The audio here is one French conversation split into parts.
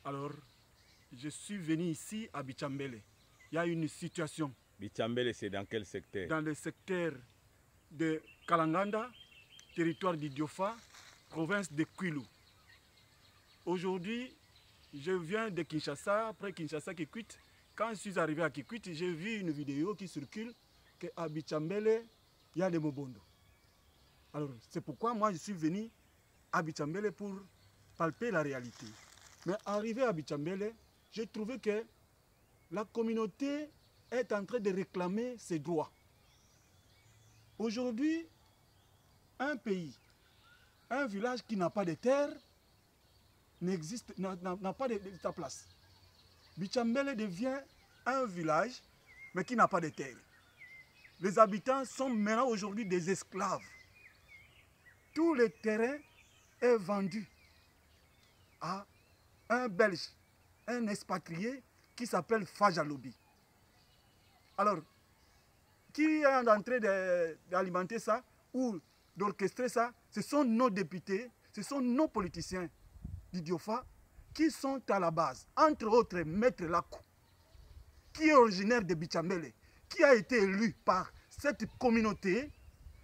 Alors, je suis venu ici à Bichambele. Il y a une situation. Bichambele, c'est dans quel secteur? Dans le secteur de Kalanganda, territoire d'Idiofa, province de Kwilu. Aujourd'hui, je viens de Kinshasa, après Kinshasa Kikwit. Quand je suis arrivé à Kikwit, j'ai vu une vidéo qui circule qu'à Bichambele, il y a des Mobondo. Alors, c'est pourquoi moi je suis venu à Bichambele pour palper la réalité. Mais arrivé à Bichambele, j'ai trouvé que la communauté est en train de réclamer ses droits. Aujourd'hui, un pays, un village qui n'a pas de terre, n'existe, n'a pas de sa place. Bichambele devient un village, mais qui n'a pas de terre. Les habitants sont maintenant aujourd'hui des esclaves. Tout le terrain est vendu à un Belge, un expatrié qui s'appelle Fajalobi. Alors, qui est en train d'alimenter ça ou d'orchestrer ça? Ce sont nos députés, ce sont nos politiciens d'Idiofa qui sont à la base. Entre autres, Maître Lakou, qui est originaire de Bichambele, qui a été élu par cette communauté,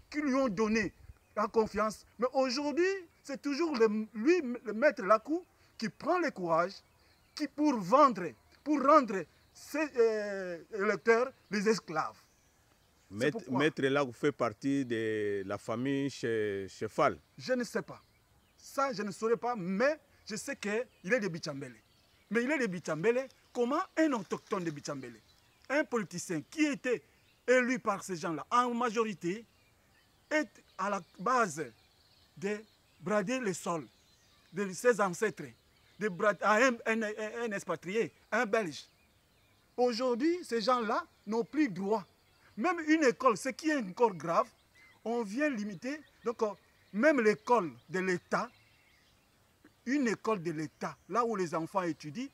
qui lui ont donné la confiance. Mais aujourd'hui, c'est toujours lui, le Maître Lakou, qui prend le courage, qui pour rendre ses électeurs des esclaves. Maître Lakou fait partie de la famille Chefal. Je ne sais pas. Ça, je ne saurais pas, mais je sais qu'il est de Bichambele. Mais il est de Bichambele. Comment un autochtone de Bichambele, un politicien qui était élu par ces gens-là, en majorité, est à la base de brader le sol de ses ancêtres, de brader à un expatrié, un Belge. Aujourd'hui, ces gens-là n'ont plus droit. Même une école, ce qui est encore grave, on vient limiter. Donc, même l'école de l'État, une école de l'État, là où les enfants étudient,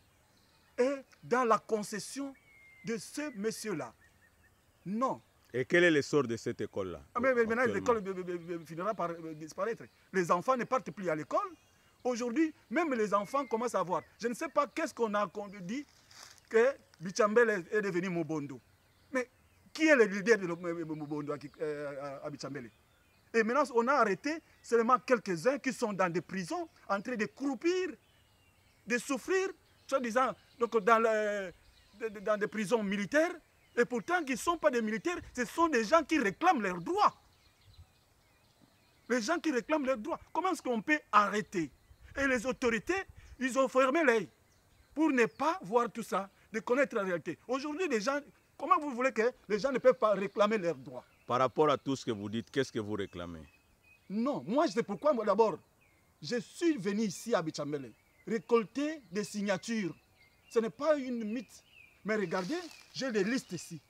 est dans la concession de ce monsieur-là. Non. Et quel est le sort de cette école-là? Mais maintenant, l'école finira par disparaître. Les enfants ne partent plus à l'école. Aujourd'hui, même les enfants commencent à voir. Je ne sais pas qu'est-ce qu'on a dit que Bichambele est devenu Mobondo. Mais qui est le leader de Mobondo à Bichambele? Et maintenant, on a arrêté seulement quelques-uns qui sont dans des prisons, en train de croupir, de souffrir, soi-disant, dans des prisons militaires. Et pourtant, qui ne sont pas des militaires, ce sont des gens qui réclament leurs droits. Les gens qui réclament leurs droits. Comment est-ce qu'on peut arrêter? Et les autorités, ils ont fermé l'œil pour ne pas voir tout ça, de connaître la réalité. Aujourd'hui, les gens, comment vous voulez que les gens ne peuvent pas réclamer leurs droits? Par rapport à tout ce que vous dites, qu'est-ce que vous réclamez? Non, moi, c'est pourquoi, moi, d'abord, je suis venu ici à Bichambele récolter des signatures. Ce n'est pas une mythe. Mais regardez, j'ai des listes ici.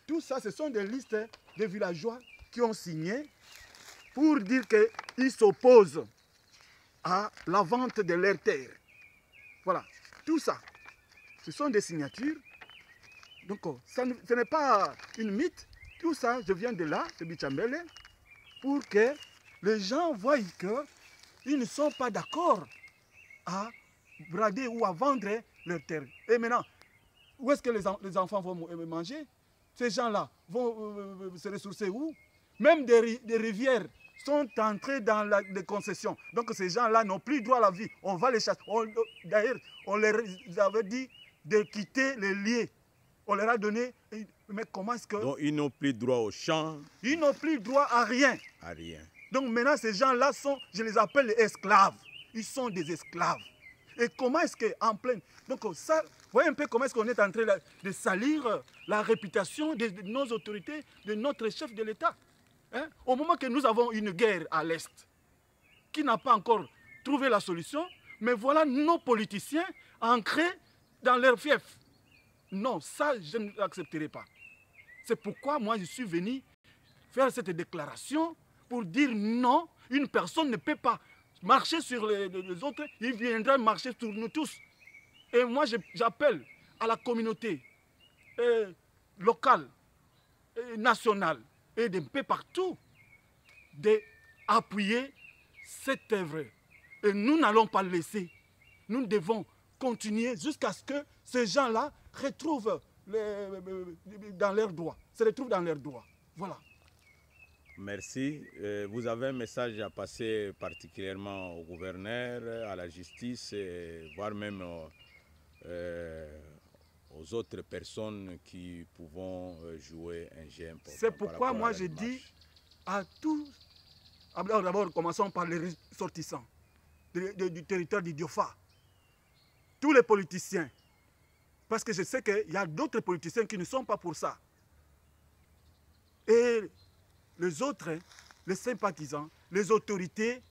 Tout ça, ce sont des listes de villageois qui ont signé pour dire qu'ils s'opposent à la vente de leurs terres. Voilà, tout ça, ce sont des signatures. Donc, ce n'est pas une mythe. Tout ça, je viens de là, de Bichambele, pour que les gens voient qu'ils ne sont pas d'accord à brader ou à vendre leurs terres. Et maintenant, où est-ce que les enfants vont manger? Ces gens-là vont se ressourcer où? Même des rivières sont entrées dans les concessions. Donc ces gens-là n'ont plus droit à la vie. On va les chasser. D'ailleurs, on leur avait dit de quitter les lieux. On leur a donné... Mais comment est-ce que... Donc ils n'ont plus droit au champ? Ils n'ont plus droit à rien. À rien. Donc maintenant, ces gens-là sont, je les appelle les esclaves. Ils sont des esclaves. Et comment est-ce qu'en pleine... Donc ça, vous voyez un peu comment est-ce qu'on est en train de salir la réputation de nos autorités, de notre chef de l'État. Hein? Au moment que nous avons une guerre à l'Est, qui n'a pas encore trouvé la solution, mais voilà nos politiciens ancrés dans leur fief. Non, ça, je ne l'accepterai pas. C'est pourquoi moi, je suis venu faire cette déclaration pour dire non, une personne ne peut pas marcher sur les autres, il viendra marcher sur nous tous. Et moi, j'appelle à la communauté locale, nationale, et d'un peu partout, d'appuyer cette œuvre. Et nous n'allons pas laisser. Nous devons continuer jusqu'à ce que ces gens-là retrouvent dans leurs droits, se retrouvent dans leurs droits. Voilà. Merci. Vous avez un message à passer particulièrement au gouverneur, à la justice, voire même aux autres personnes qui pourront jouer un jeu important. C'est pourquoi moi je dis à tous, d'abord commençons par les ressortissants du territoire du Diofa, tous les politiciens, parce que je sais qu'il y a d'autres politiciens qui ne sont pas pour ça. Et les autres, les sympathisants, les autorités